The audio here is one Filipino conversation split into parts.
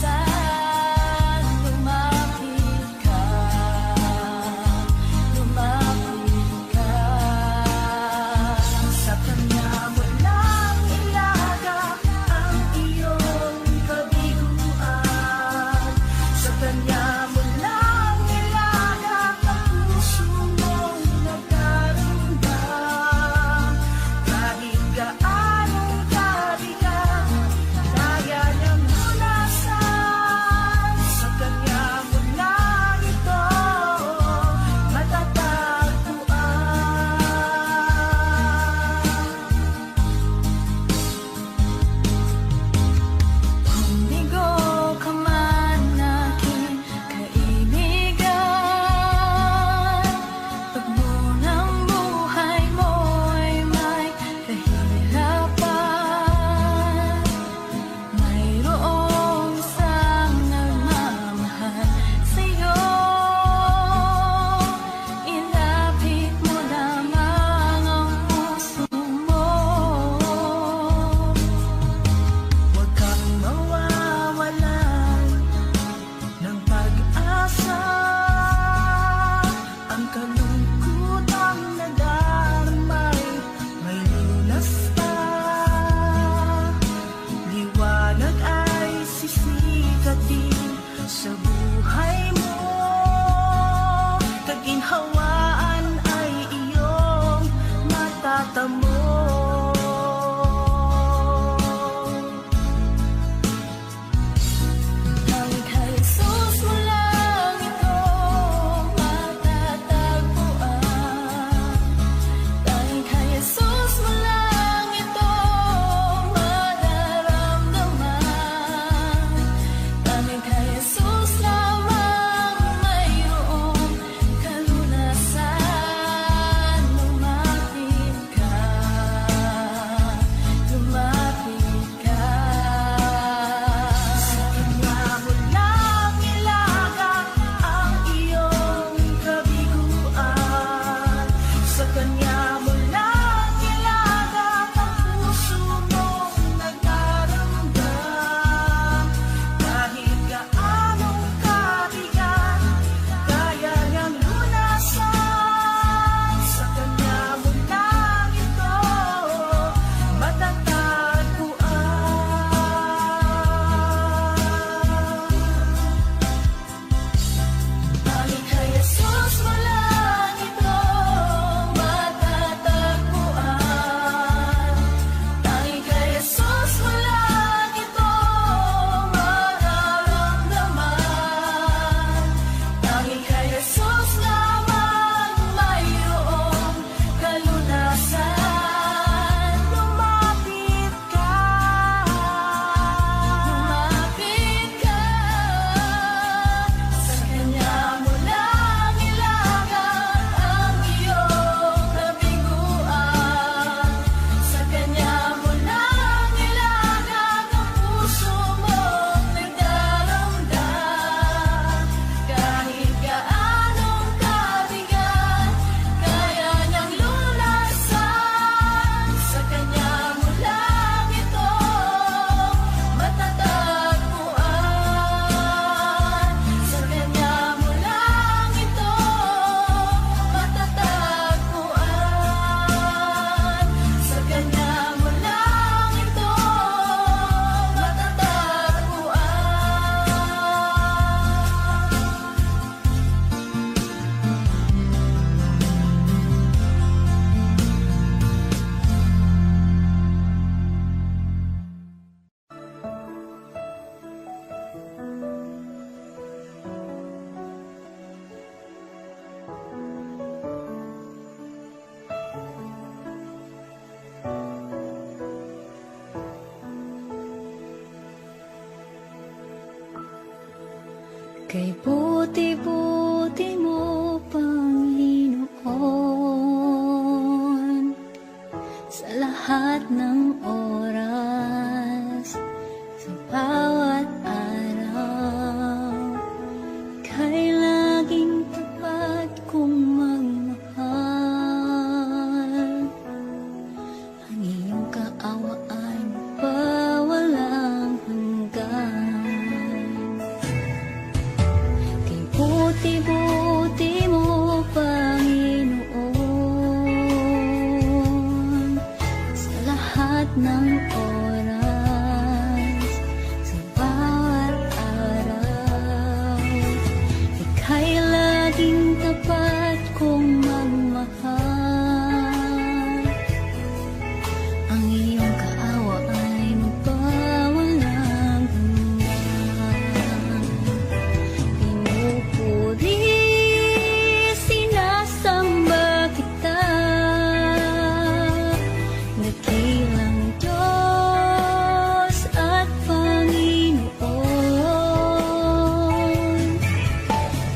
Kalunasan lumapit ka. Kay buti-buti mo, Panginoon, sa lahat ng oras, sa bawat araw, kay laging tapat kong magmahal. Ang iyong kaawaan pa walang hanggan. Kay buti-buti mo, Panginoon, sa lahat ng oras, sa bawat araw, ika'y laging tapat kong magmahal. Ang iyong kaawa ay magpawalang hanggan. Pinupuri, sinasamba kita, dakilang Diyos at Panginoon.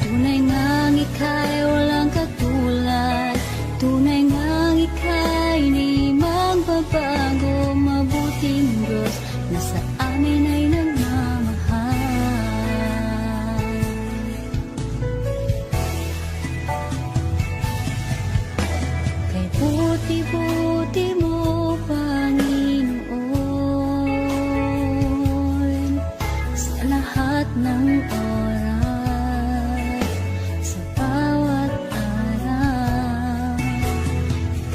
Tunay ngang ika'y walang katulad, tunay ngang ika'y di magbabago. Mabuting Diyos na sa amin ay nagmamahal. Kay buti-buti mo, Panginoon, sa lahat ng oras, sa bawat araw,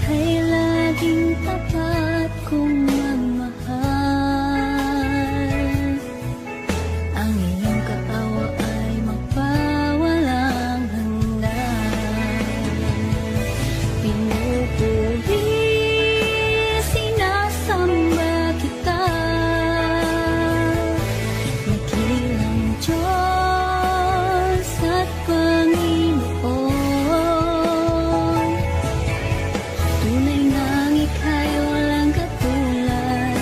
kay laging tapat kong magmahal. Ang iyong kaawa ay magpawalang hanggan. Pinupuri, sinasamba kita, dakilang Diyos at Panginoon. Tunay ngang ika'y walang katulad,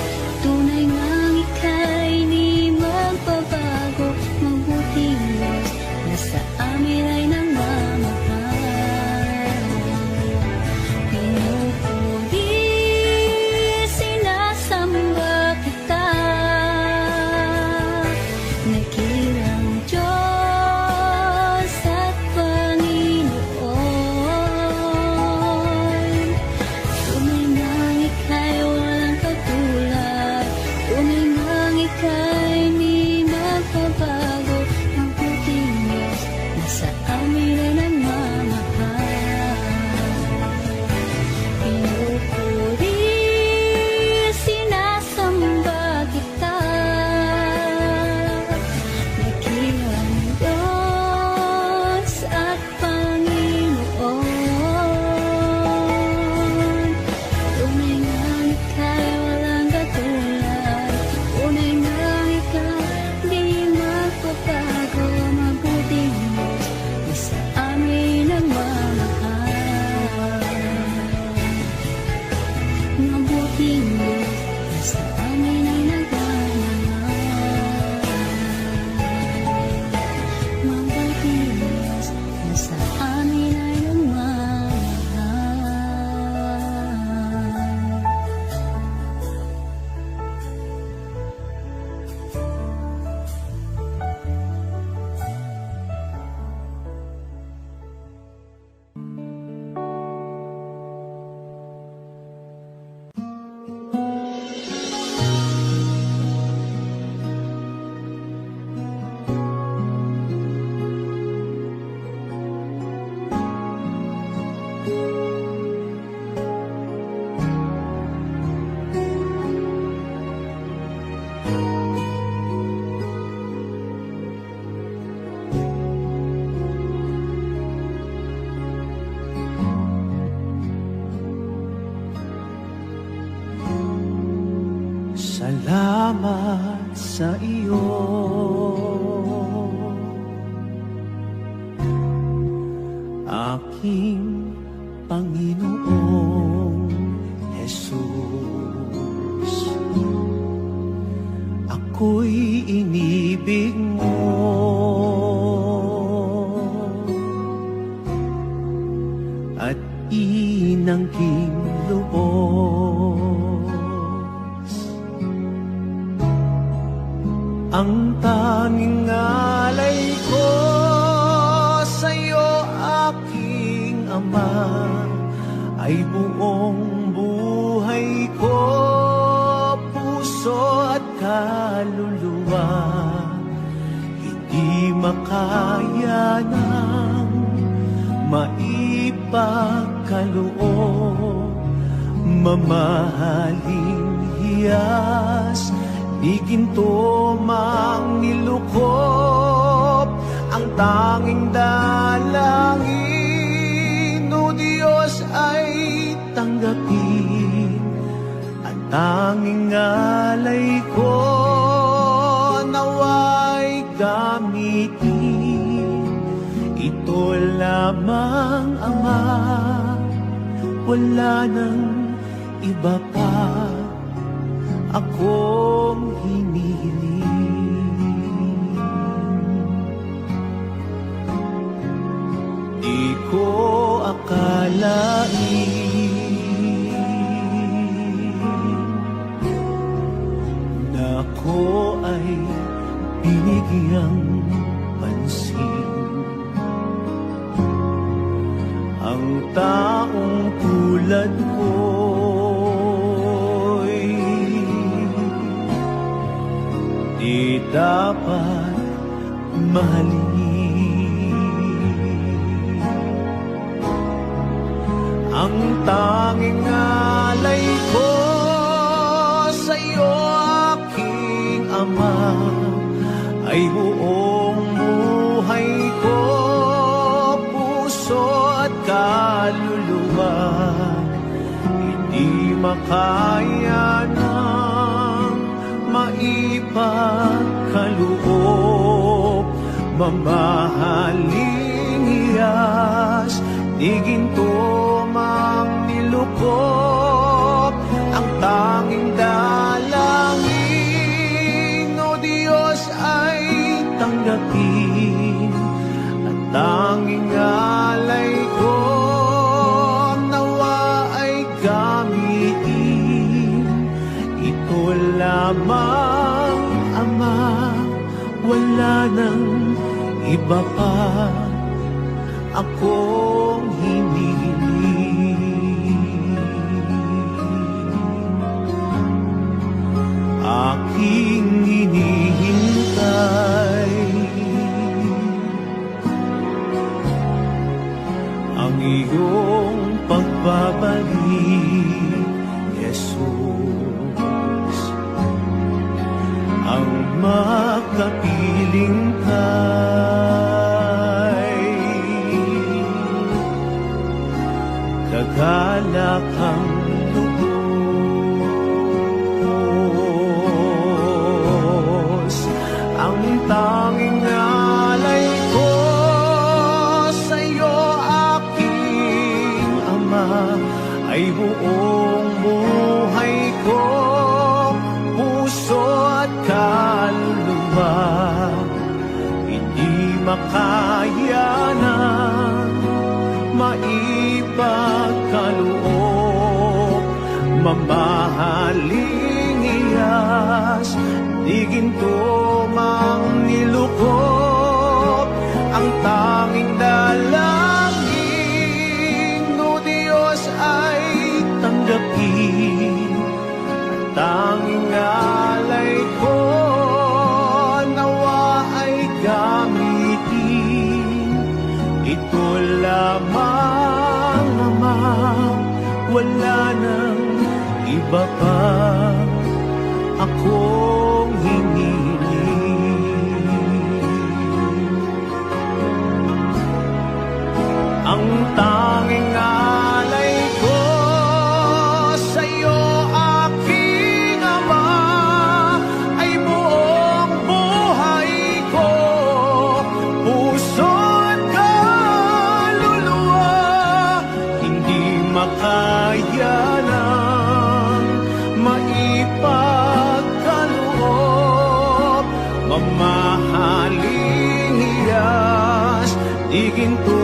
tunay ngang ika'y di magbabago. Mabuting Diyos na sa amin ay nagmamahal. Pinupuri, sinasamba kita, dakilang Diyos at Panginoon. Tunay ngang ika'y walang katulad, tunay ngang ika'y di magbabago. Mabuting Diyos na sa amin ay nagmamahal. Pinupuri, sinasamba kita, dakilang Diyos at Panginoon. Tunay ngang ika'y walang katulad, tunay ngang ika'y di magbabago. Mabuting Diyos na sa amin nagmamahal. Mabuting Diyos na sa amin ay nagmamahal. Mabuting Diyos na sa amin ay nagmamahal. Salamat sa iyo, aking Panginoong Jesus. Ako'y inibig mo, inangking lubos. Ang tanging alay ko sa'yo, aking Ama, ay buong buhay ko, puso at kaluluwa. Hindi makaya ng maipagkaloob, mamahaling hiyas, di ginto mang nilukop. Ang tanging dalangin, o Diyos, ay tanggapin. Ang tanging alay ko, naway gamitin. Ito lamang, Ama, wala nang iba pa akong hinihiling. Di ko akalain na ako ay binigyang pansin. Ang taong tulad ko'y di dapat mahalin. Ang tanging alay ko sa'yo, aking Ama, ay buong buhay ko, puso at kaluluwa. Hindi makaya ng maipagkaloob, mamahaling hiyas, di ginto mang nilukop. Ang tanging dalangin, o Diyos, ay tanggapin. Ang tanging alay ko, nawa ay gamitin. Ito lamang, Ama, wala nang iba pa akong hinihiling. Aking hinihintay ang iyong pagbabalik, Jesus. Ang makapiling kay kagalakang lubos. Ang tanging alay ko sa'yo, aking Ama, ay buong buhay ko, puso at kaluluwa. Hindi makaya ng maipagkaloob, mamahaling hiyas, di ginto mang nilukop. Ang tanging dalangin, o Diyos, ay tanggapin. Ang tanging alay ko, nawa ay gamitin. Ito lamang, Ama, wala nang iba pa akong hinihiling. Ang tanging alay ko sa'yo, aking Ama, ay buong buhay ko, puso at kaluluwa. Hindi makaya ng maipagkaloob, mamahaling hiyas, di ginto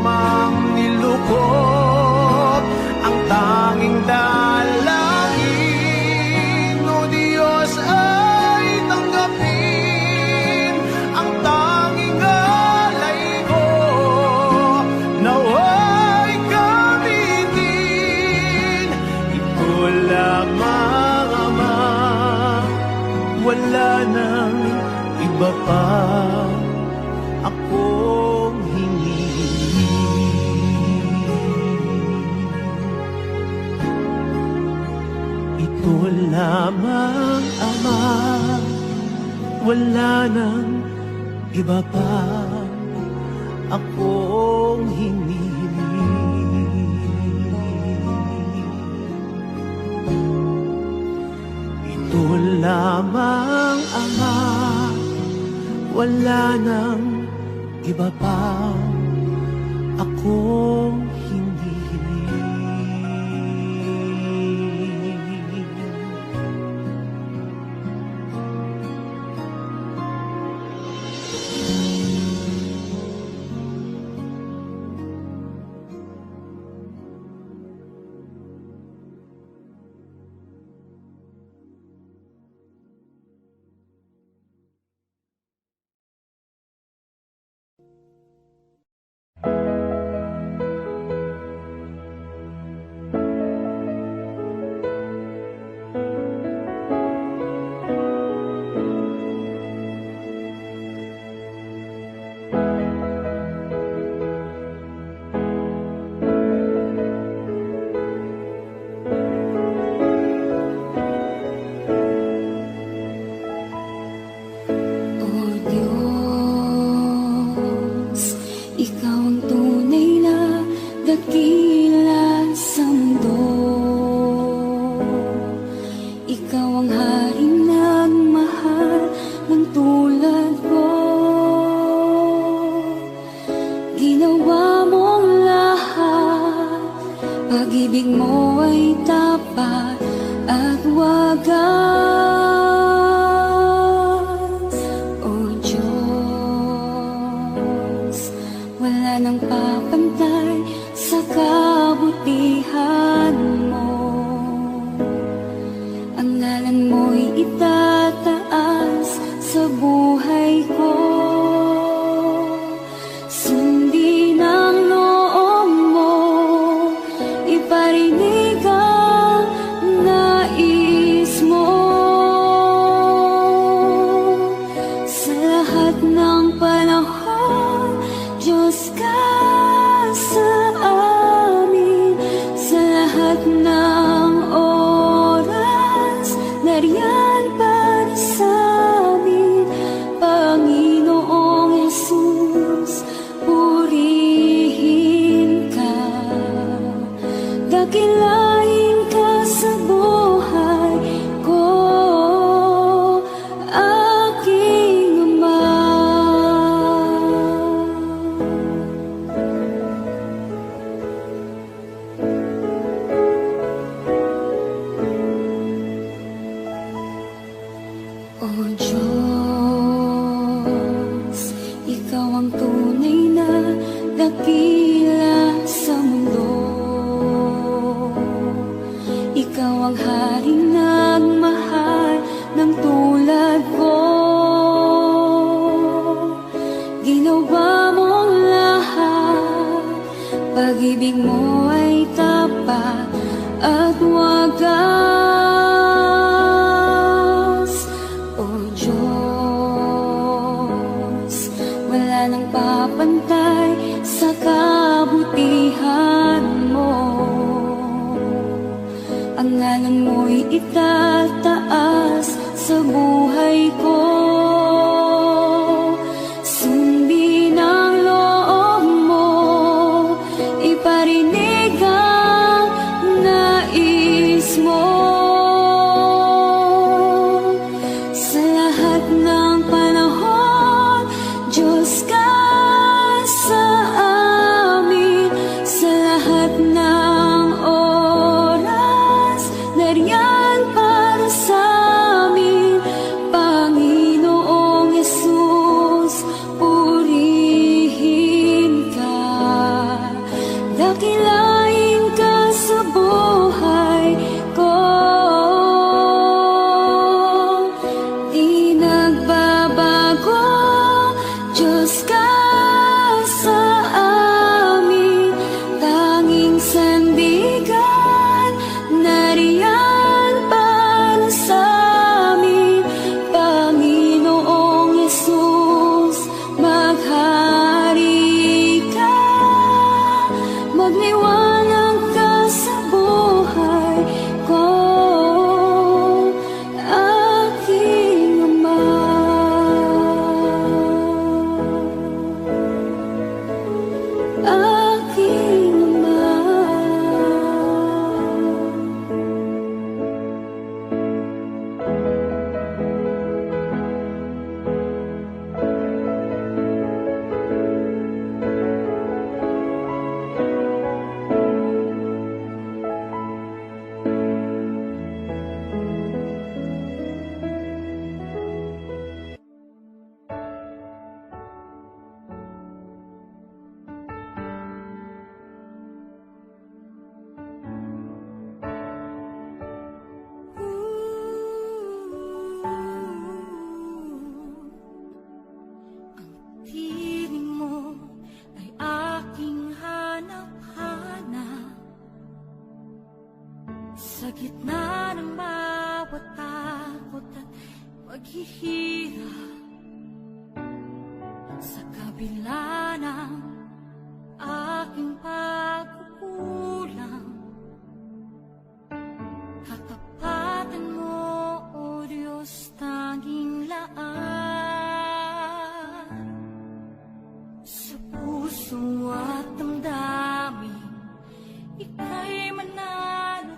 mang nilukop. lamang Ama, wala nang iba pa akong hinihiling. Ito lamang Ama, wala nang iba pa akong hindi hiling. O Diyos, Ikaw ang tunay na dakila sa mundo. Ikaw ang haring nagmahal ng tulad ko. Ginawa mong lahat, pag-ibig mo ay tapat at wagas. O Diyos, wala nang papantay sa kabutihan mo. Ang ngalan mo'y itataas sa buhay ko. Sundin ang loob mo, iparinig ang nais mo. Sa lahat ng panahon, Diyos ka sa amin. Sa lahat ng oras, nariyan para sa amin. Panginoong Jesus, purihin ka. Dakilain ka sa buhay ko, aking Ama. O Diyos, Ikaw ang tunay na dakila sa mundo. Ikaw ang haring nagmahal ng tulad ko. Ginawa mong lahat, pag-ibig mo ay tapat at wagas. O Diyos, wala nang papantay sa kabutihan mo. Ang ngalan mo'y itataas sa buhay ko. Sundin ang loob mo, iparinig ang nais mo. Sa lahat ng panahon, Diyos ka sa amin. Sa lahat ng oras, nariyan para sa amin. Panginoong Jesus, purihin ka. Dakilain ka sa buhay ko. Di nagbabago, Diyos ka sa amin. Tanging sandigan, nariyan para sa amin. Panginoong Jesus, maghari ka. Magliwanag ka sa buhay ko. Sa gitna ng bawat takot at paghihirap, sa kabila ng aking pagkukulang, katapatan mo, O Diyos, tanging laan. Sa puso at damdamin, ika'y mananatili,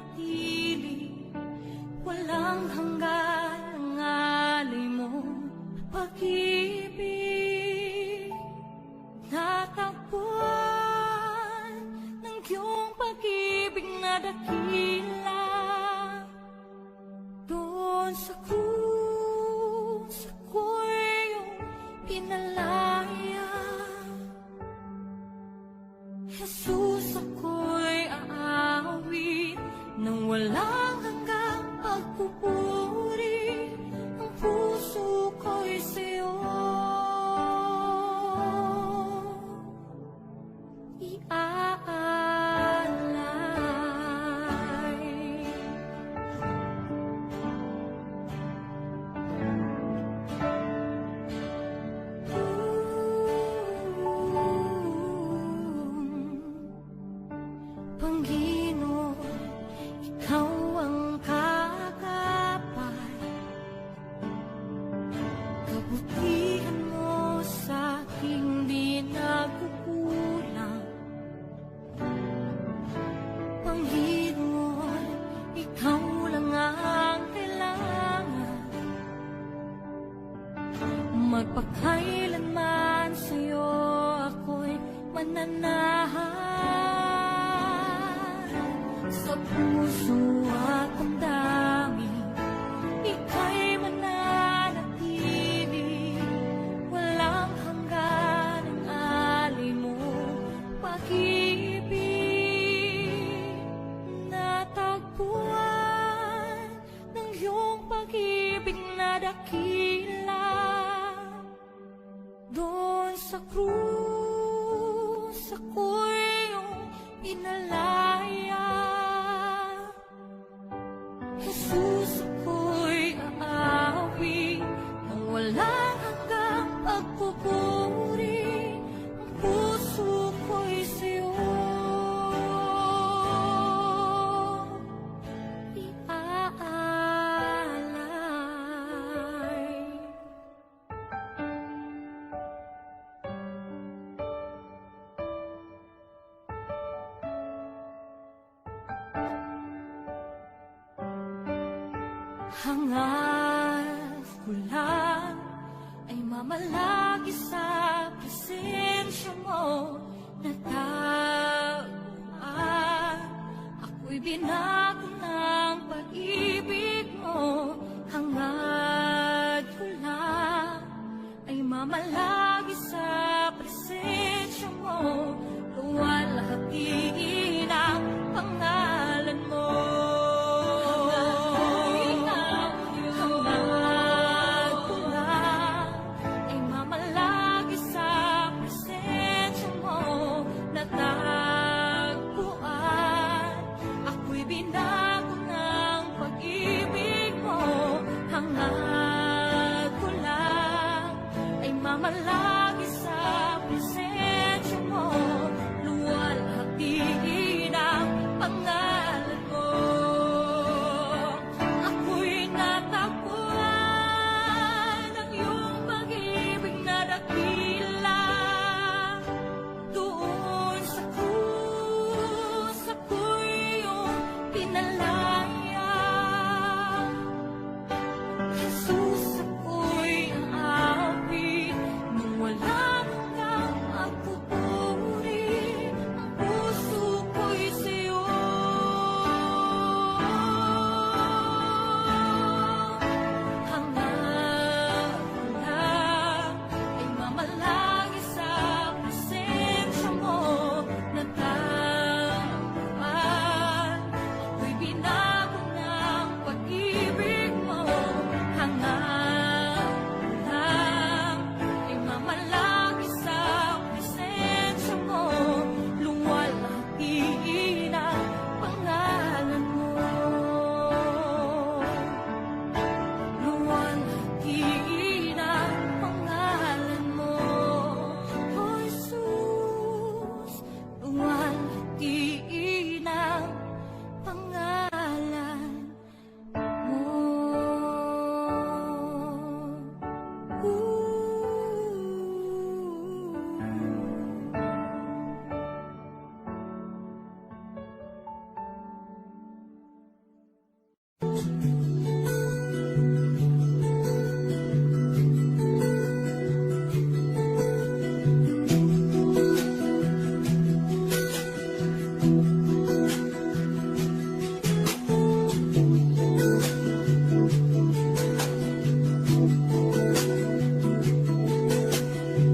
walang hanggan ang alay mo, pag-ibig. Natagpuan ng iyong pag-ibig na dakila, doon sa krus ako'y iyong pinalaya. Jesus, ako'y aawit nang walang hanggang pagpupuri. Ang puso ko'y sa'yo iaalay. Panginoon, ikaw ang kagapay, kabutihan mo sa aking di nagkukulang. Panginoon, ikaw lang ang kailangan, magpakailanman sa'yo ako'y mananahan. Sa puso at damdamin, ika'y mananatili, walang hanggan ang alay mo, pag-ibig. Natagpuan ng iyong pag-ibig na dakila, doon sa krus ako'y iyong pinalaya. Jesus, ako'y aawit nang walang hanggang pagpupuri. Ang puso ko'y sa'yo iaalay. Hangat ko lang ay mamalagi sa presensya mo, natagpuan. Ako'y binago ng pag-ibig mo. Hangat ko lang ay mamalagi sa presensya mo, luwalhatiin ang pangalan mo. Hangat ko lang ay mamalagi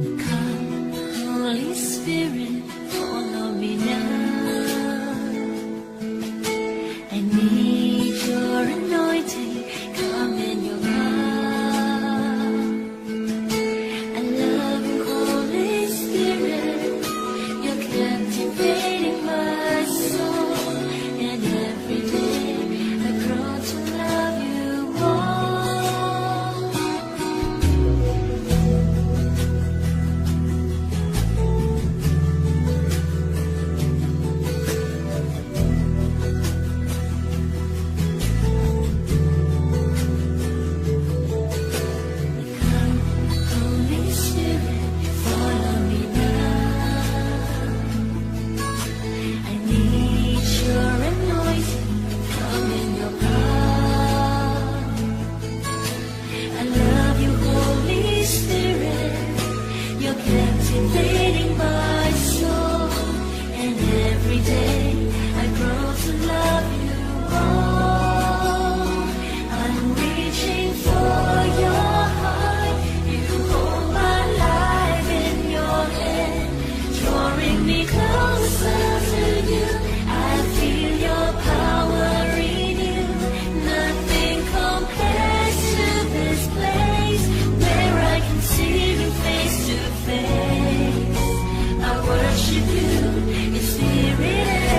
Come, Holy Spirit, follow me now. I need your anointing, come in your power. I love you, Holy Spirit, you're captivating my soul. And every day I grow to love you more. Come, Holy Spirit, follow me now. I need your anointing, come in your power. I love you, Holy Spirit, you're captivating my soul. And every day I grow to love you more. I'm reaching for your heart, you hold my life in your hand, drawing me closer to you. I feel your power in you. Nothing compares to this place where I can see you face to face. I worship you in spirit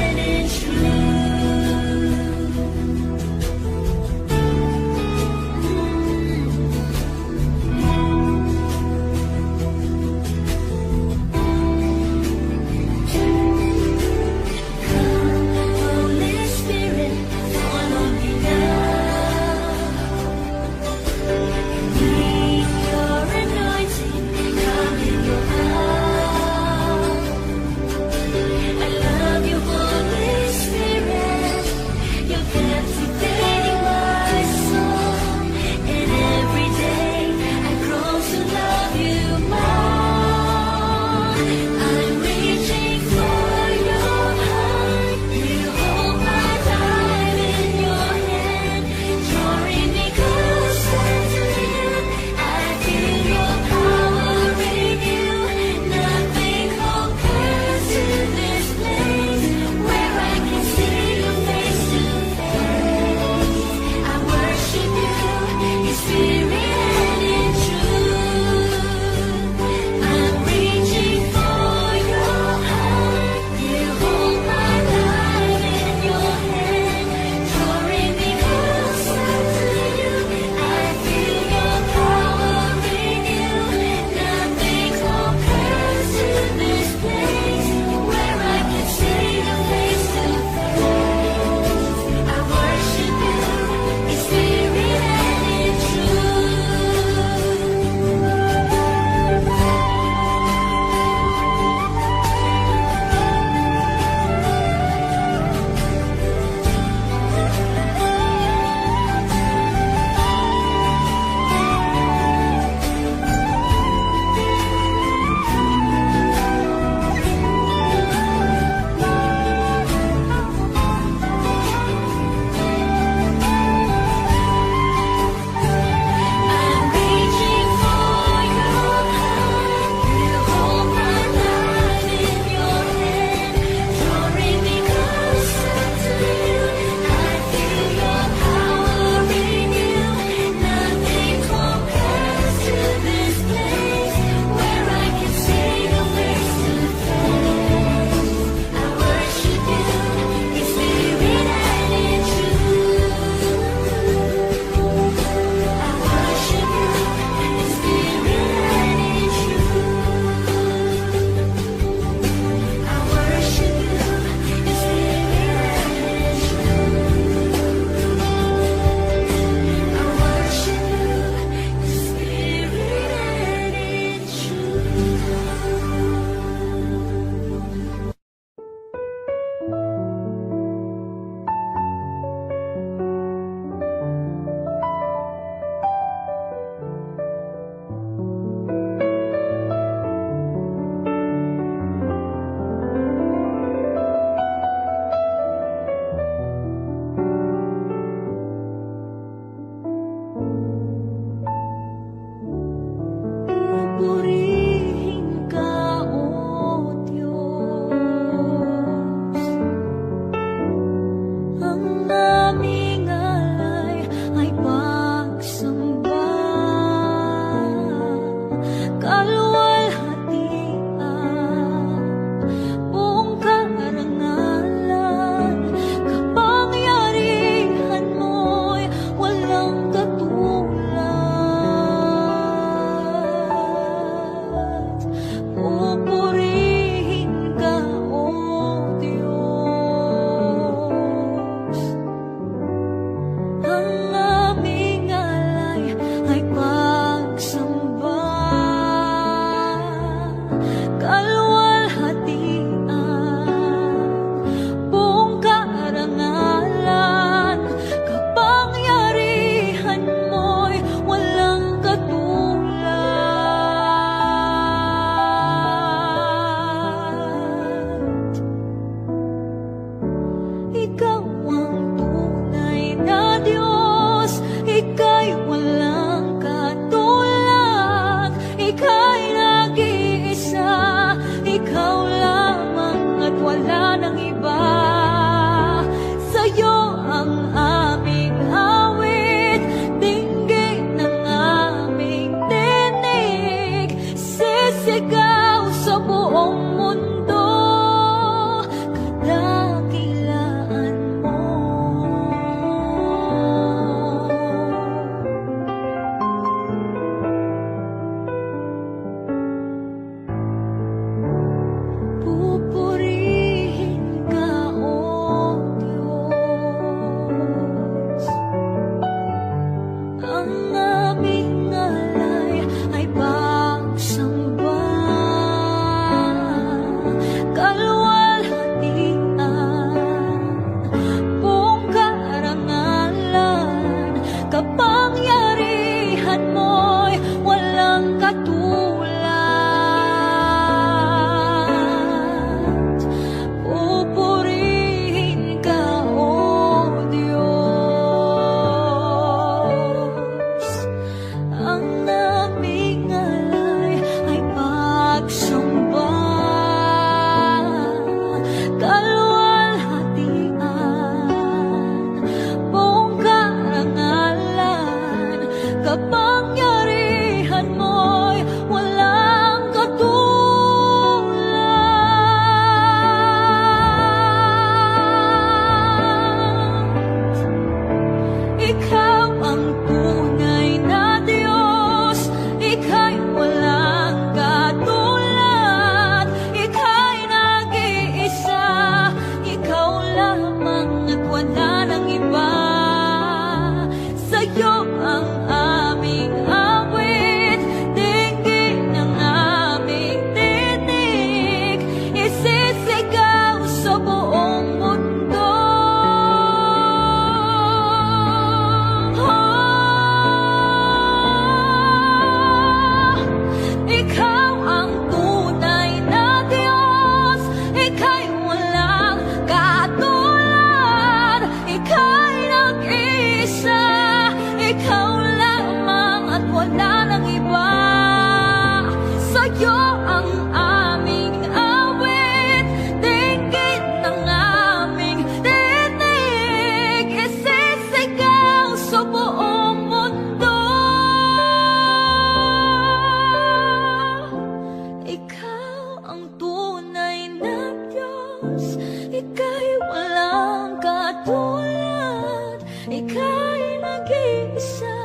ika'y walang katulad, ika'y nag-iisa,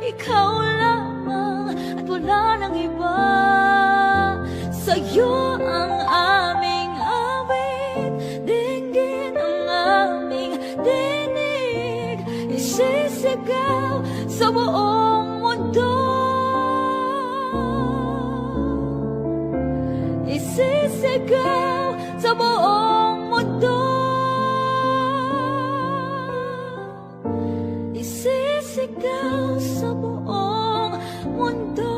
ikaw lamang at wala nang iba. Sa'yo ang aming awit, dinggin ang aming dinig, isisigaw sa buong mundo, isisigaw sa buong mundo, isisigaw sa buong mundo,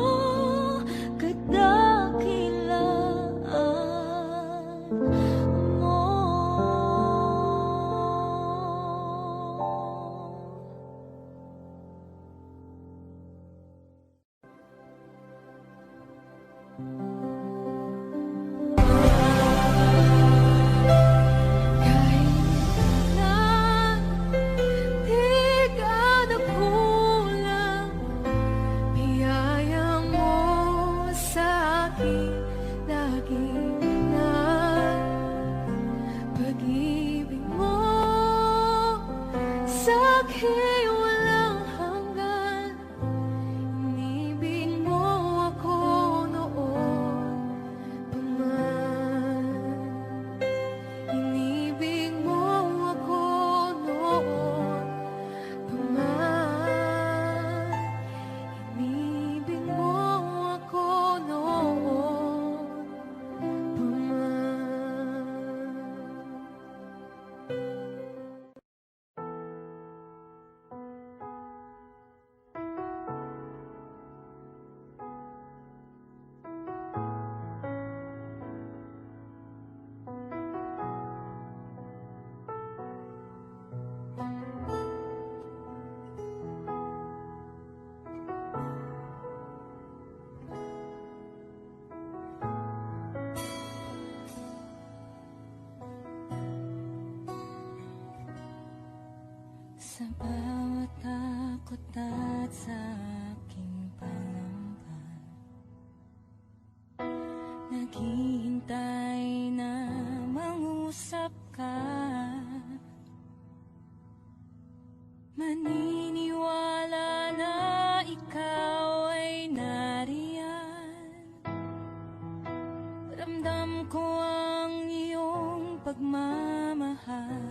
kadakilaan mo. Sa bawat takot at sa aking pangamba, naghihintay na mangusap ka. Maniniwala na ikaw ay nariyan. Ramdam ko ang iyong pagmamahal.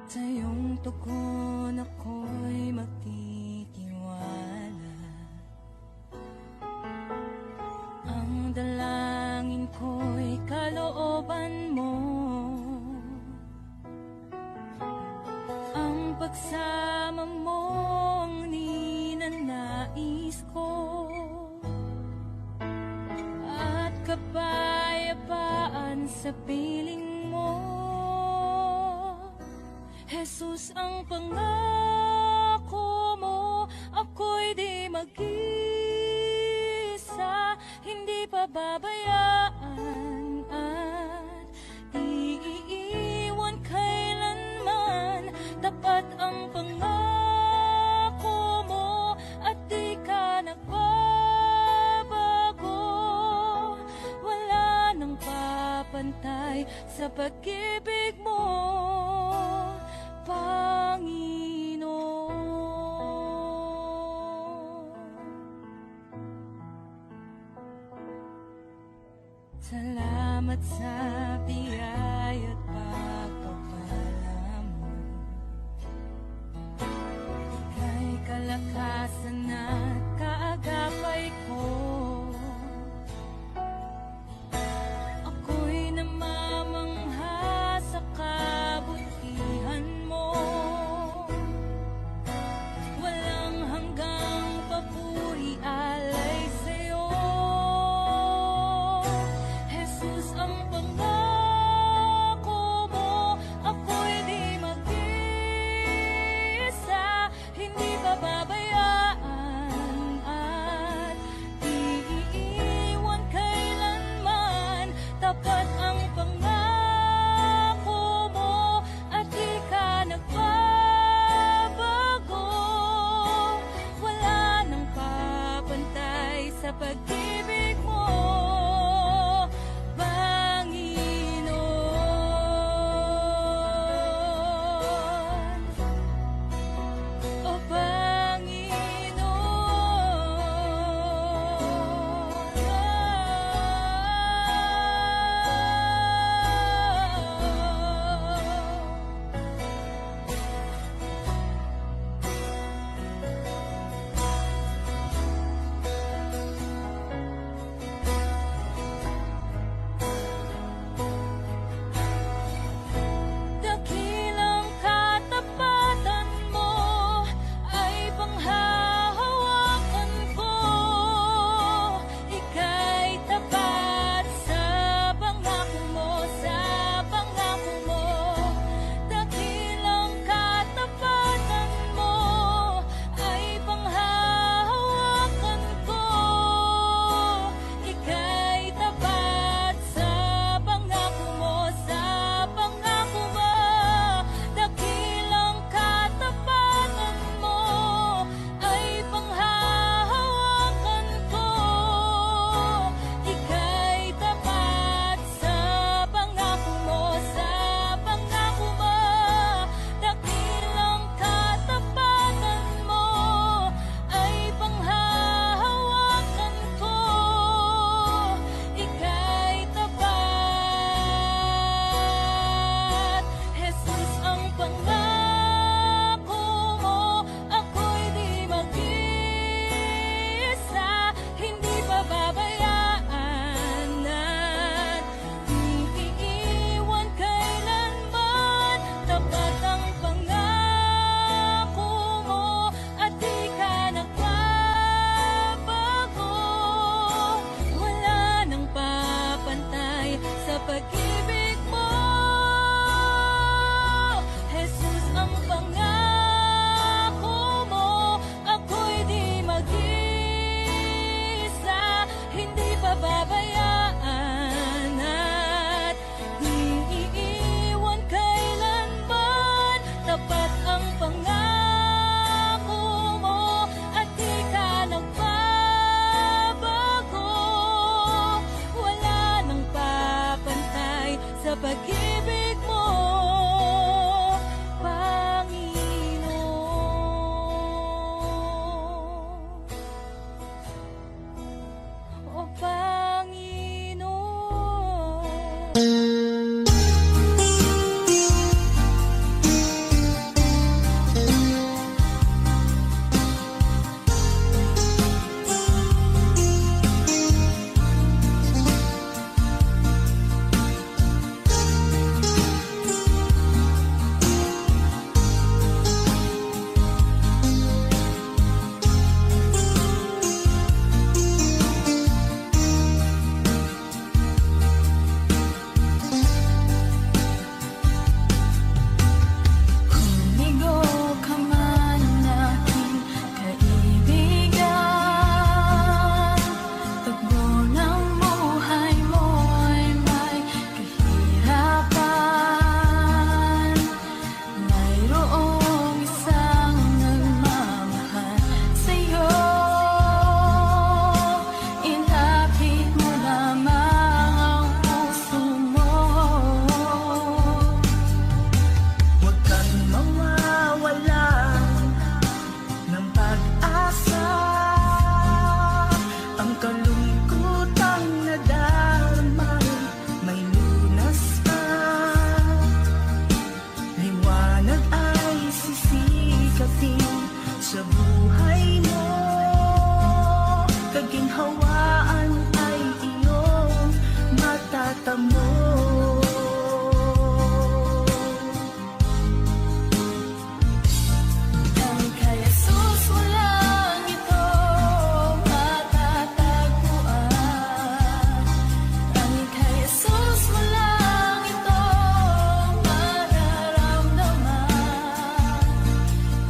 Sa iyong tugon ako'y magtitiwala. Ang dalangin ko'y kalooban mo. Ang pagsama mo ang ninanais ko. At kapayapaan sa piling mo. Jesus, ang pangako mo, ako'y di mag-isa, hindi pababayaan at di iiwan kailanman. Tapat ang pangako mo at di ka nagbabago. Wala nang papantay sa pag-ibig mo, Panginoon. Salamat sa biyaya at pagpapala mo. Ika'y kalakasan at kaagapay ko. Ako'y namamangha sa kabutihan pag-ibig mo. Jesus, ang pangako mo, ako'y di mag-isa, hindi pababayaan at di iiwan kailanman. Tapat ang pangako mo at di ka nagbabago. Wala nang papantay sa pag-ibig mo, Panginoon. O Panginoon. Humigo ka man aking kaibigan, tagbo ng buhay mo'y may kahirapan. Mayroong isang nagmamahal sa'yo, ilapit mo lamang ang puso mo. Huwag kang mawawalan ng pag-asa. Ang kalungkutang nadarama may lunas pa. Liwanag ay sisikapin sa buhay mo. Kaginhawaan ay iyong matatamo. Dahil kay Jesus walang ito matatagpuan. Dahil kay Jesus walang ito mararamdaman.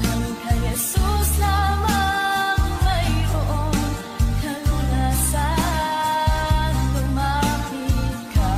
Dahil kay Jesus lamang mayroong kalunasan. Lumapit ka.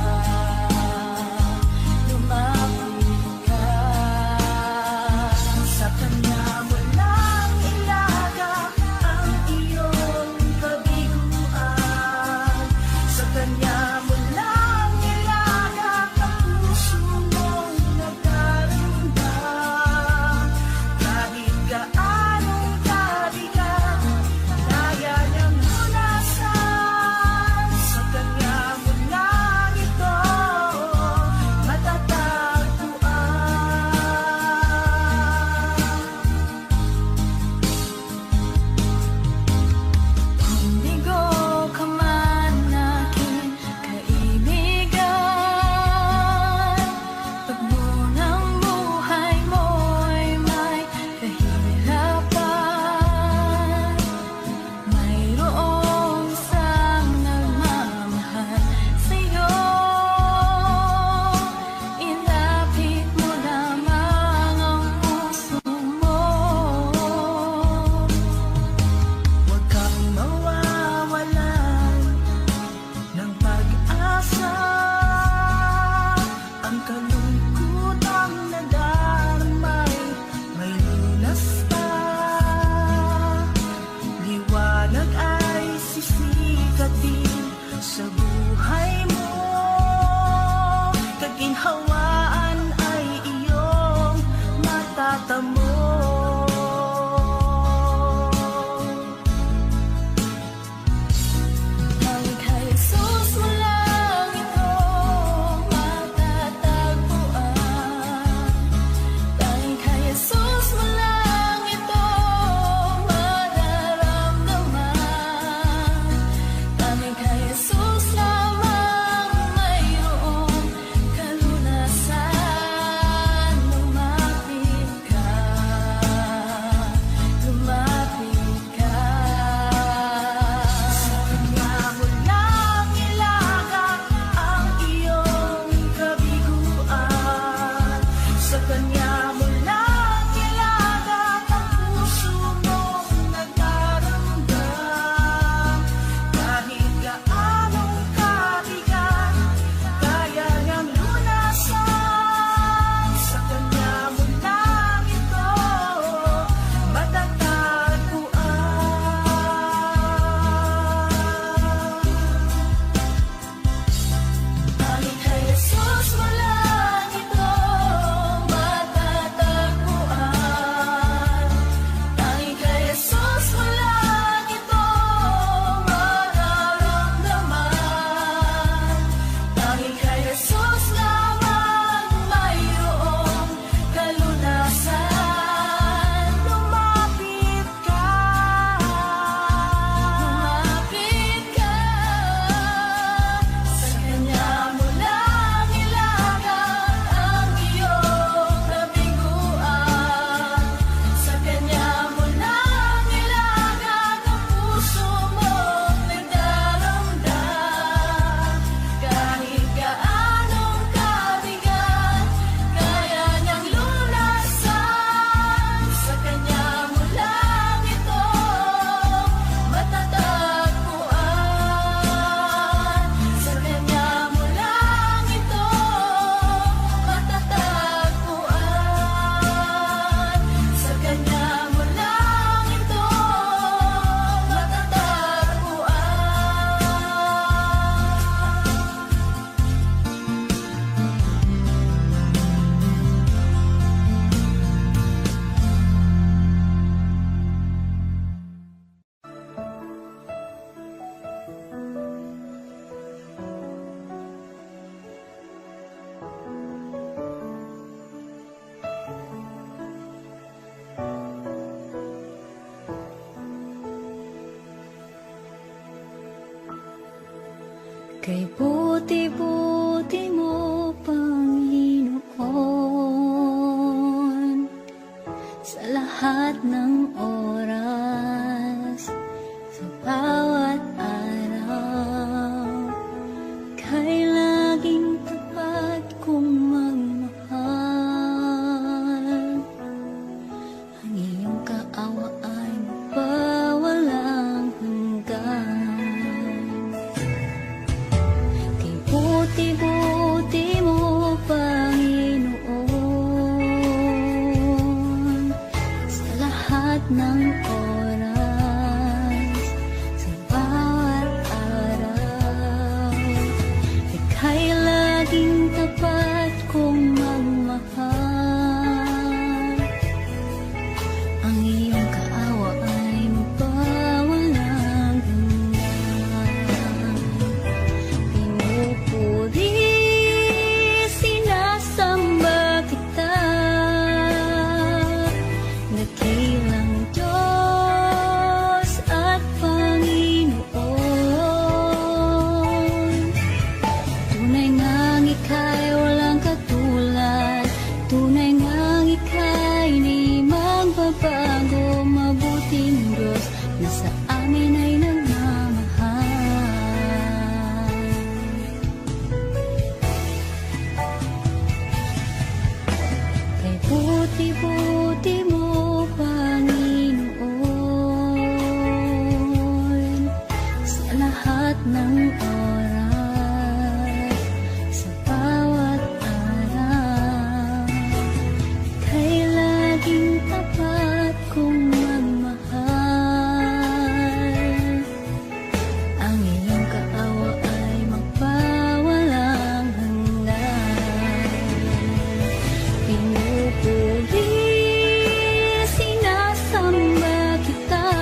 Kay buti-buti mo, Panginoon, sa lahat ng oras, sa bawat araw, kay laging tapat kong magmahal. Ang iyong kaawa ay mapawalang hanggan. Kay buti-buti mo, Panginoon, sa lahat ng oras, sa bawat araw, ika'y laging tapat kong magmahal. Ang iyong kaawa ay mapawalang hanggan. Pinupuri, sinasamba kita, dakilang Diyos at Panginoon. Tunay ngang ika'y walang katulad, tunay ngang ika'y di magbabago, mabuting Diyos na sa amin ay nagmamahal. Kay buti-buti mo, Panginoon, sa lahat ng oras, sa bawat araw, kay laging tapat kong magmahal. Ang iyong kaawa ay magpawalang hanggan. Pinupuri, sinasamba kita,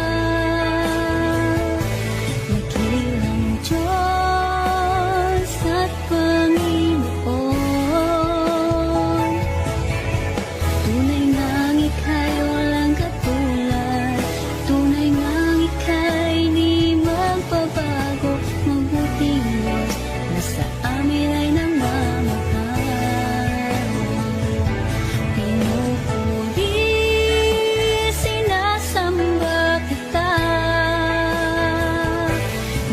dakilang Diyos at Panginoon. Tunay ngang ika'y walang katulad, tunay ngang ika'y di magbabago, mabuting Diyos na sa amin ay nagmamahal. Pinupuri, sinasamba kita,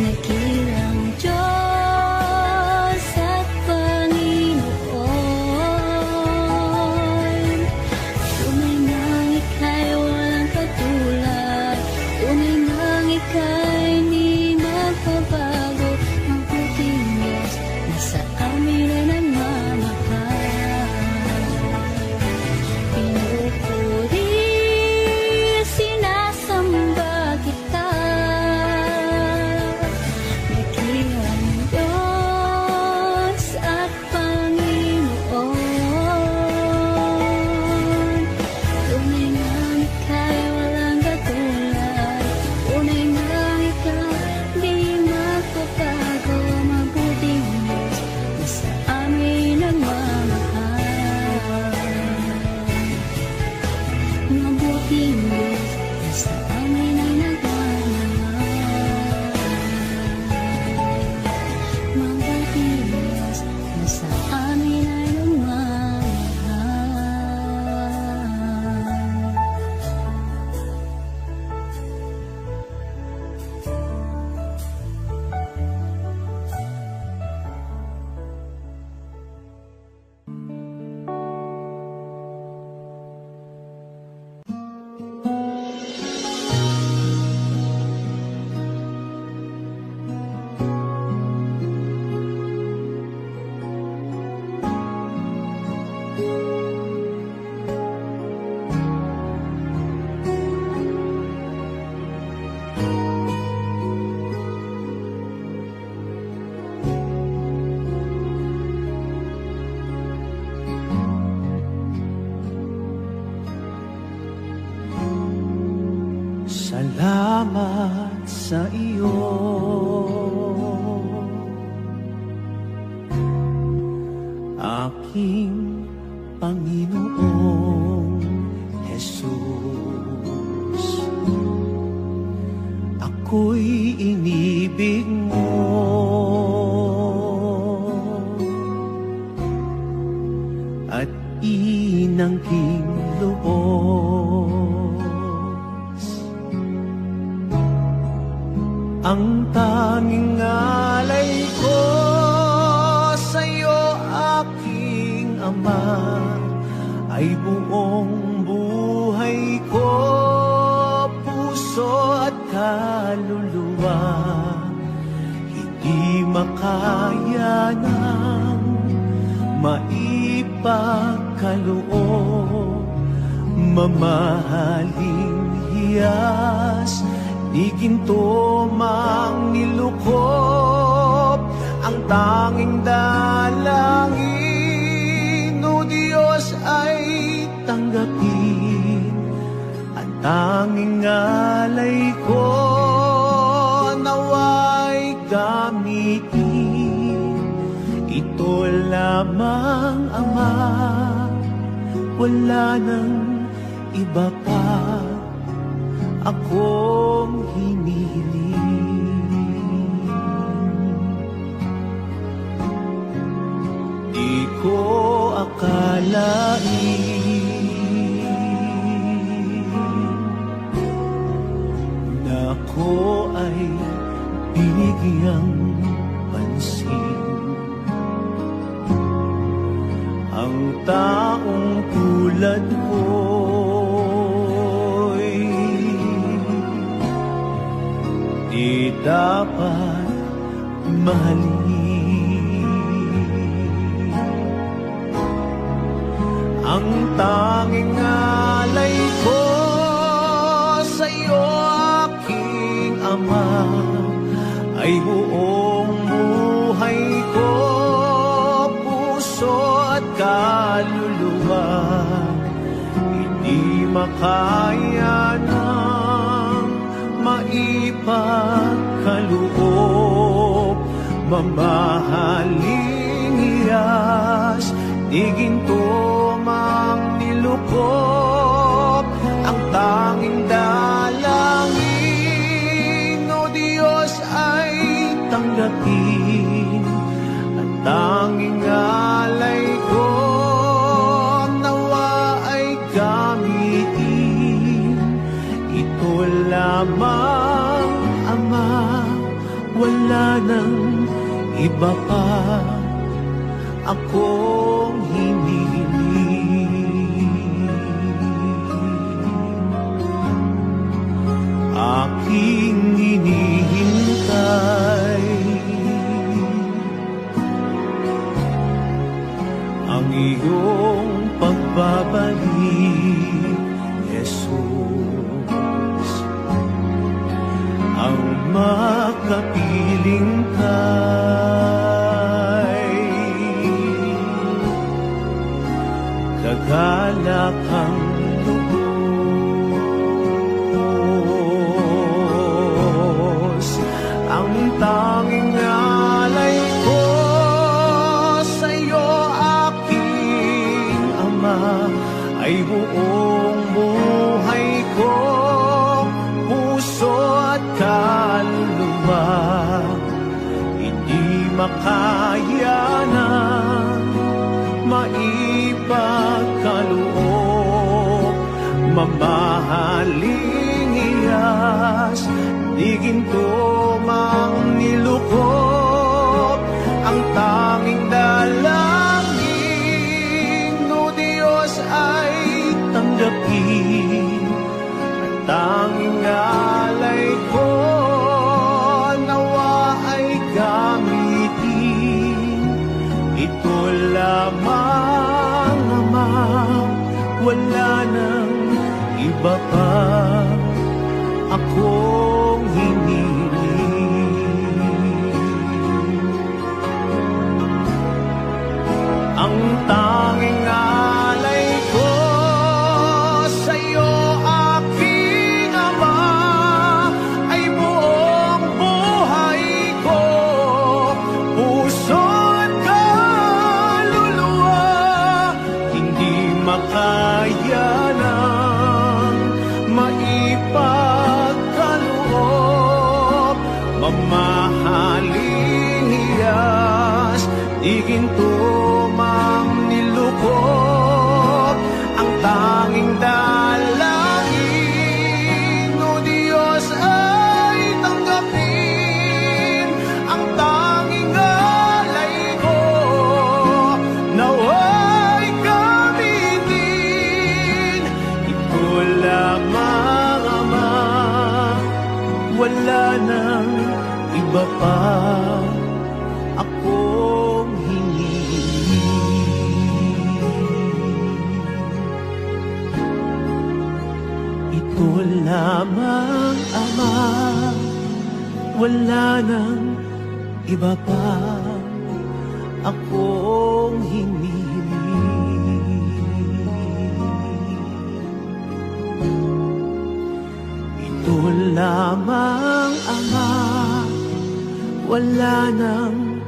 dakilang Diyos at Panginoon. Tunay ngang ika'y walang katulad, tunay ngang ika'y di magbabago, mabuting Diyos na sa amin ay nagmamahal. Pinupuri, sinasamba kita, dakilang Diyos at Panginoon. Tunay ngang ika'y walang katulad, tunay ngang ika'y di magbabago, mabuting Diyos na sa amin nagmamahal. Mabuting Diyos na sa amin ay nagmamahal. Mabuting Diyos na sa amin ay nagmamahal. Salamat sa iyo, aking Panginoong Jesus. Ako'y inibig mo, at inangking lubos. Ang tanging alay ko sa'yo, aking Ama, ay buong buhay ko, puso at kaluluwa. Hindi makaya ng maipagkaloob, mamahaling hiyas, di ginto mang nilukop. Ang tanging dalangin, o Diyos, ay tanggapin. Ang tanging alay ko, nawa'y gamitin. Ito lamang, Ama, wala nang iba pa akong hinihiling. Di ko akalain na ako ay binigyang pansin. Ang taong tulad ko'y di dapat mahalin. Ang tanging alay ko sa'yo, aking Ama, ay buong buhay ko, puso at kaluluwa. Hindi makaya ng maipagkaloob, mamahaling hiyas, di ginto mang nilukop. Ang tanging dalangin, o Diyos, ay tanggapin. Ang tanging alay ko, nawa ay gamitin. Ito lamang, Ama, wala nang iba pa akong hinihiling. Aking hinihintay ang iyong pagbabalik, Jesus. Ang makapiling kay kagalakang lubos. Ang tanging alay ko sa'yo, aking Ama, ay buong buhay ko, puso at kaluluwa. Hindi makaya ng maipagkaloob, mamahaling hiyas, di ginto mang nilukop. Ang tanging dalangin, o Diyos, ay tanggapin. Ang tanging alay ko, nawa ay gamitin. Ito lamang, Ama, wala nang iba pa akong hinihiling. Ang tanging alay ko sa'yo, aking Ama, ay buong buhay ko, puso at kaluluwa. Hindi makaya ng maipagkaloob, mamahaling hiyas, di ginto mang nilukop. iba pa akong hinihiling. Ito lamang, Ama, wala nang iba pa akong hinihiling. Ito lamang, Ama, wala nang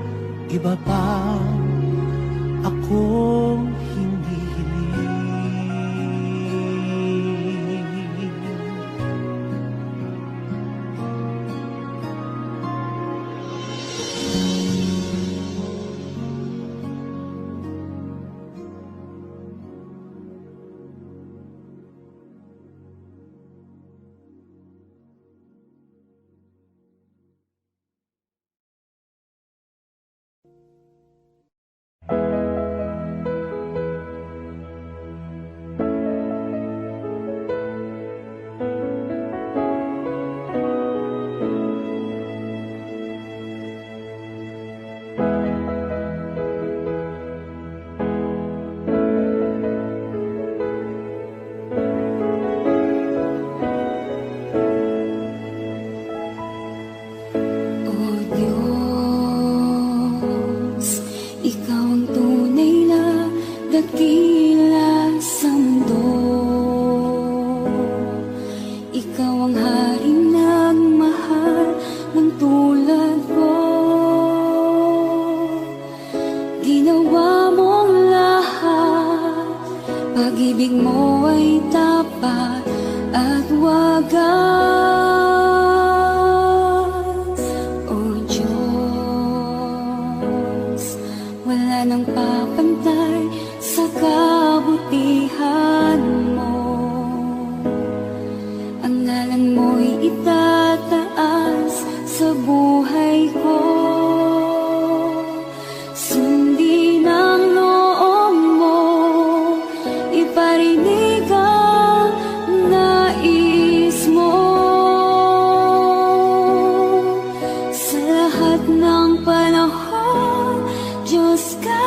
iba pa akong hinihiling. O Diyos, Ikaw ang tunay na dakila sa mundo. Ikaw ang haring nagmahal ng tulad ko. Ginawa mong lahat, pag-ibig mo ay tapat at wagas. O Diyos, wala nang papantay sa kabutihan mo. Ang ngalan mo'y itataas sa buhay ko. Sundin ang loob mo, iparinig ang nais mo. Sa lahat ng panahon, Diyos ka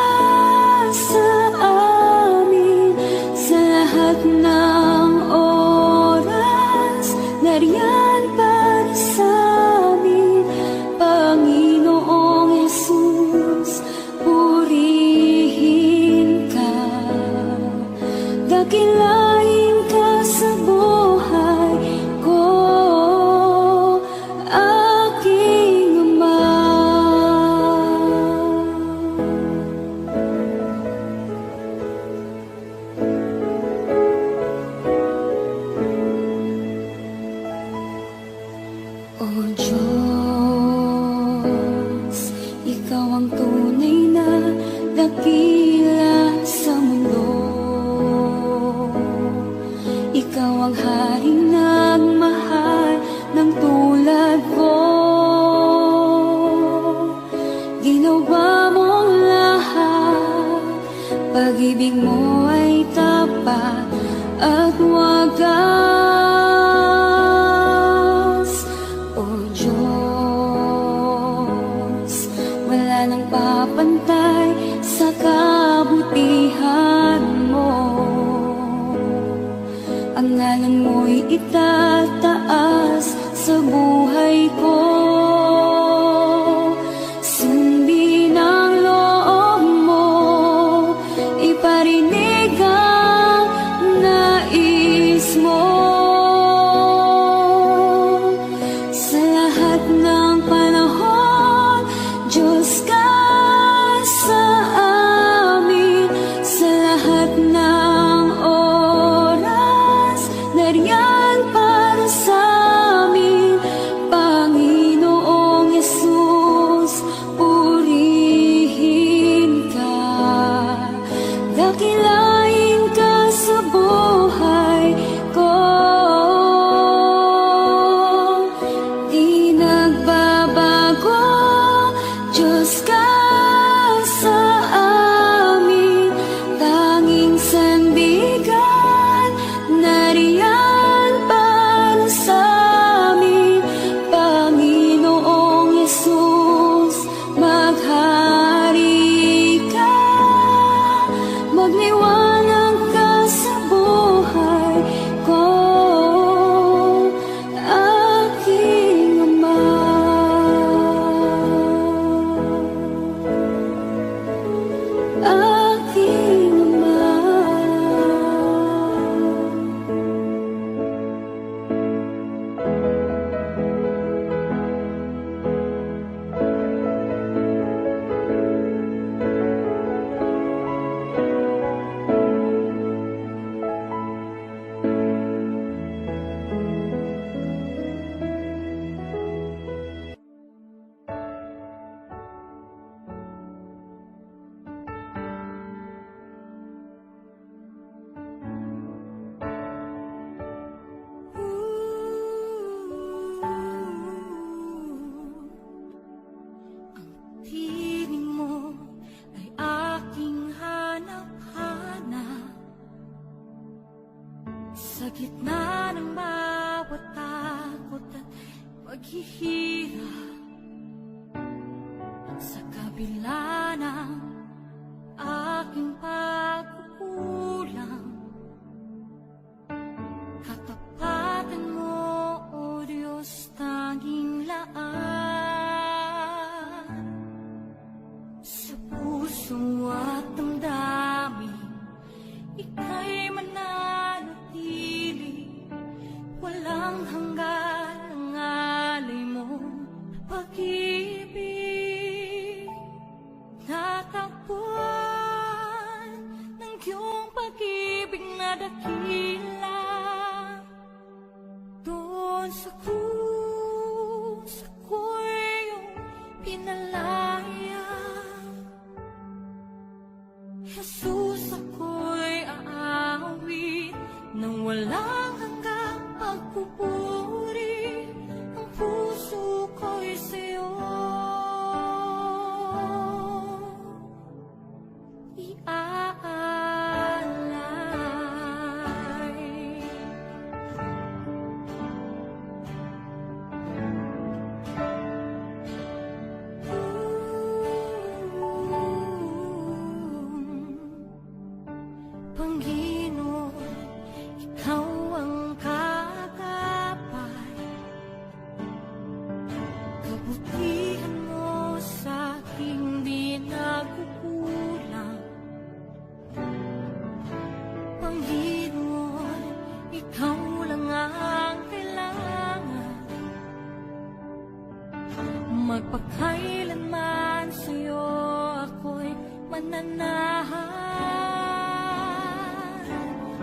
sa amin. Sa lahat ng oras, nariyan para sa amin. Panginoong Jesus, purihin ka. Dakilain ka sa buhay ko, aking Ama. O Diyos, Ikaw ang tunay na dakila sa mundo. Ikaw ang haring nagmahal ng tulad ko. Ginawa mong lahat, pag-ibig mo ay tapat at wagas. O Diyos, wala nang papantay sa kabutihan mo. Ang ngalan mo'y itataas sa buhay ko. Sundin ang loob mo, iparinig ang nais mo. Sa lahat ng panahon, Diyos ka sa amin. Sa lahat ng oras, nariyan para sa amin. Panginoong Jesus, purihin ka. Dakilain ka sa buhay ko. Di nagbabago, Diyos ka sa amin. Tanging sandigan, nariyan para sa amin. Panginoong Jesus, Magliwanag ka sa buhay ko, aking Ama. Aking Ama. Piling mo ay aking hanap-hanap sa gitna ng bawat takot at paghihirap, sa kabila ng aking pagkukulang. Katapatan mo, O Diyos, tanging laan sa puso at damdamin, ika'y mananatili. Walang hanggan ang alay mo, pag-ibig. Natakbuhan ng iyong pag-ibig na dakila. Doon sa krus, ako'y iyong pinalaya. Jesus, ako'y aawit nang walang hanggang pagpupuri. Ang puso ko'y sa'yo iaalay. Panginoon, ikaw ang kagapay. Kabutihan mo sa aking di nagkukulang. Panginoon, ikaw lang ang kailangan. Magpakailanman sa'yo ako'y mananahan.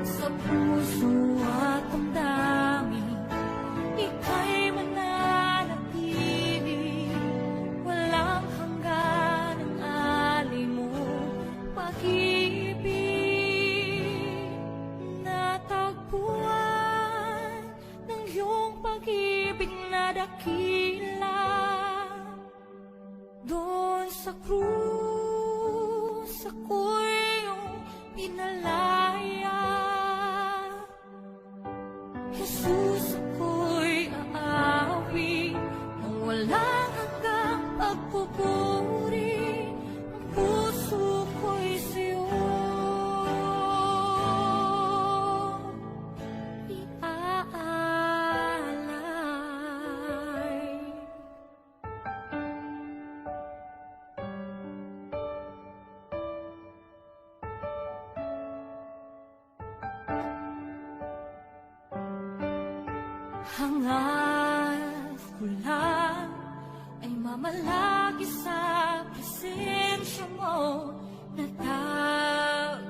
Sa puso at damdamin, ika'y mananatili. Walang hanggan ang alay mo, pag-ibig. Natagpuan ng iyong pag-ibig na dakila. Doon sa krus, ako'y iyong pinalaya. Jesus, ako'y aawit nang walang hanggang pagpupuri. Ang puso ko'y sa'yo iaalay. Hangat ko lang ay mamalagi sa presensya mo. Natagpuan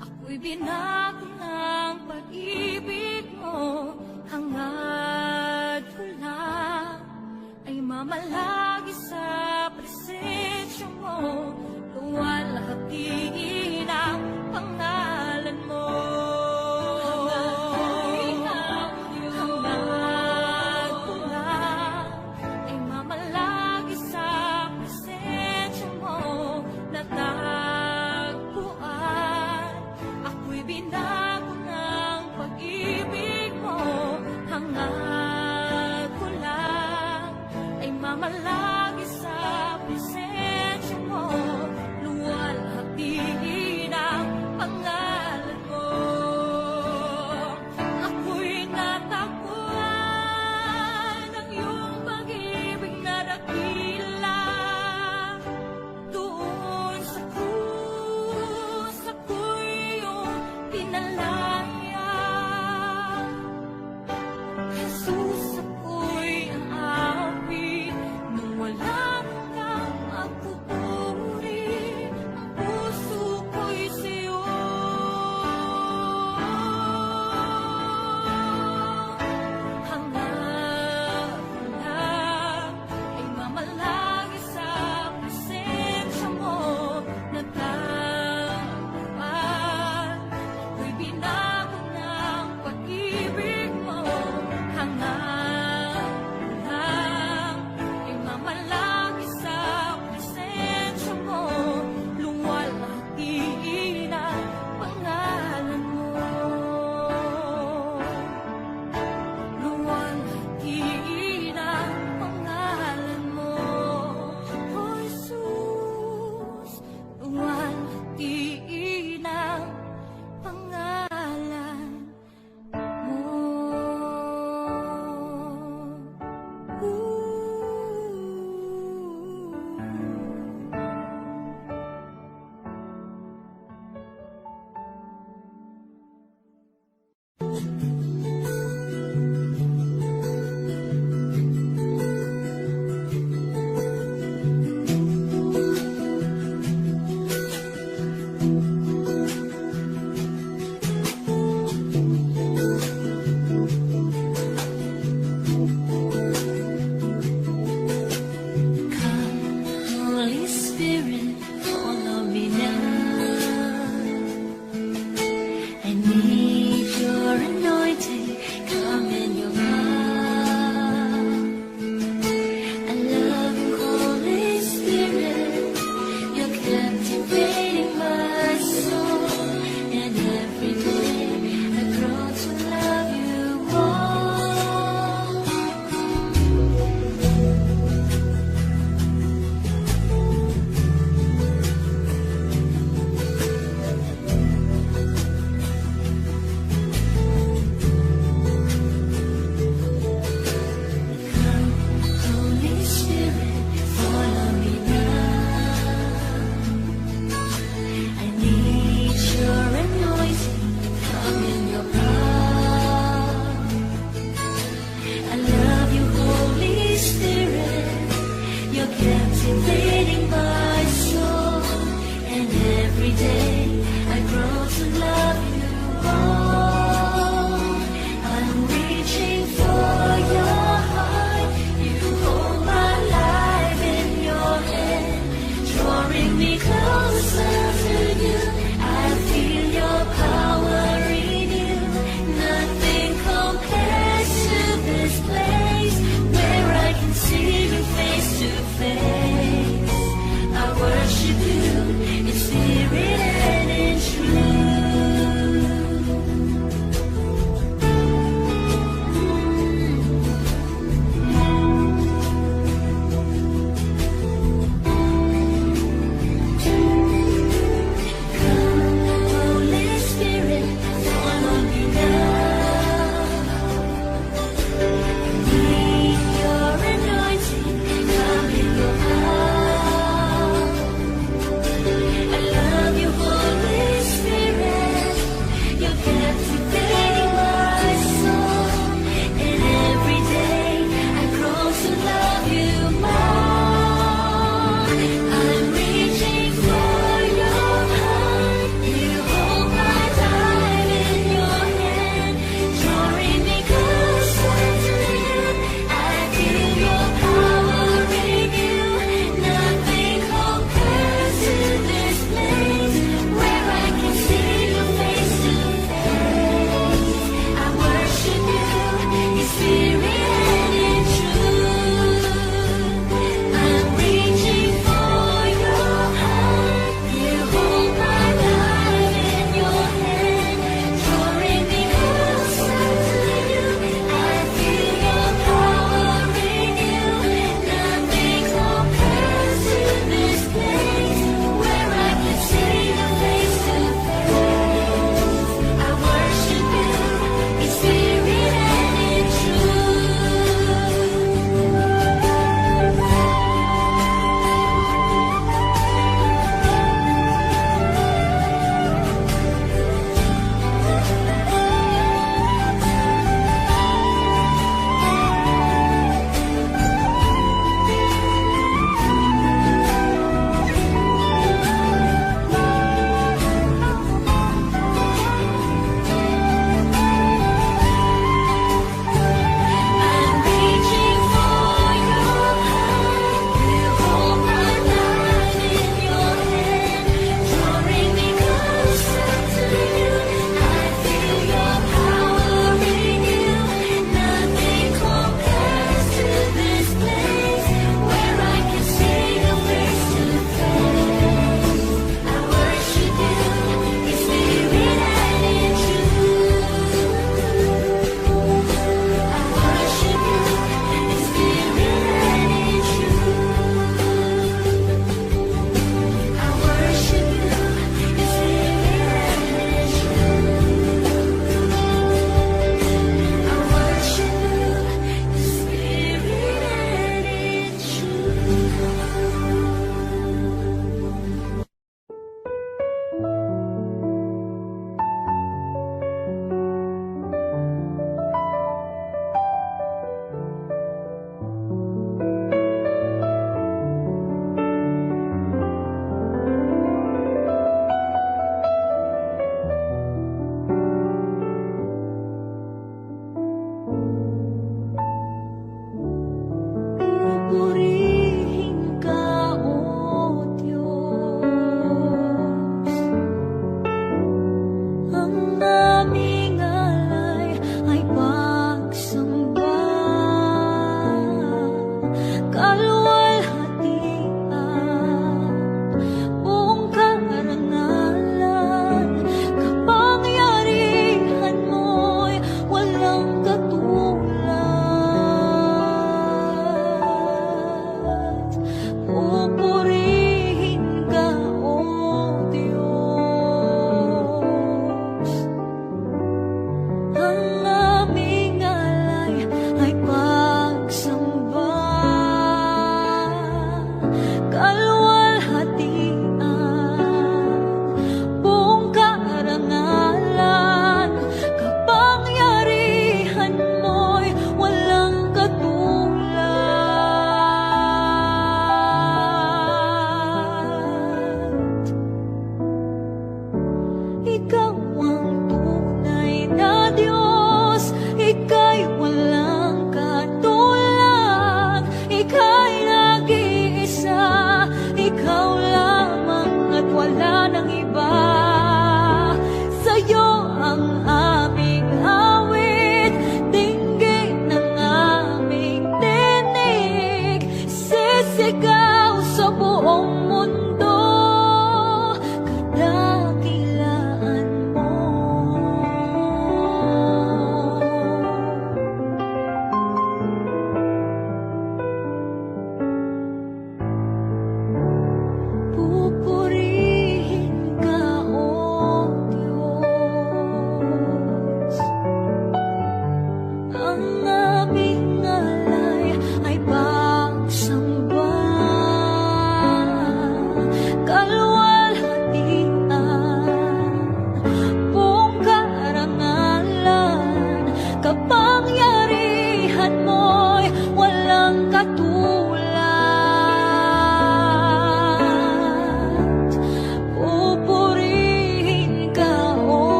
ako'y binago ng pag-ibig mo. Hangat ko lang ay mamalagi sa presensya mo. Luwalhati ng pangalan mo. Malagi sa presensya mo. Every day I grow to love you more. I'm reaching for your heart. You hold my life in your hand, drawing me closer to you. I feel your power in you. Nothing compares to this place where I can see you face to face. I worship you in spirit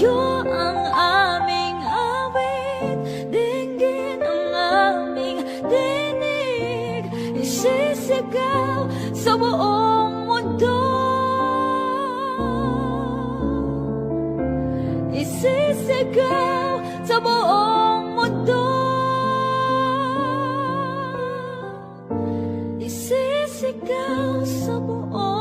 sa'yo ang aming awit. Dinggin ang aming dinig, isisigaw sa buong mundo. Isisigaw sa buong mundo. Isisigaw sa buong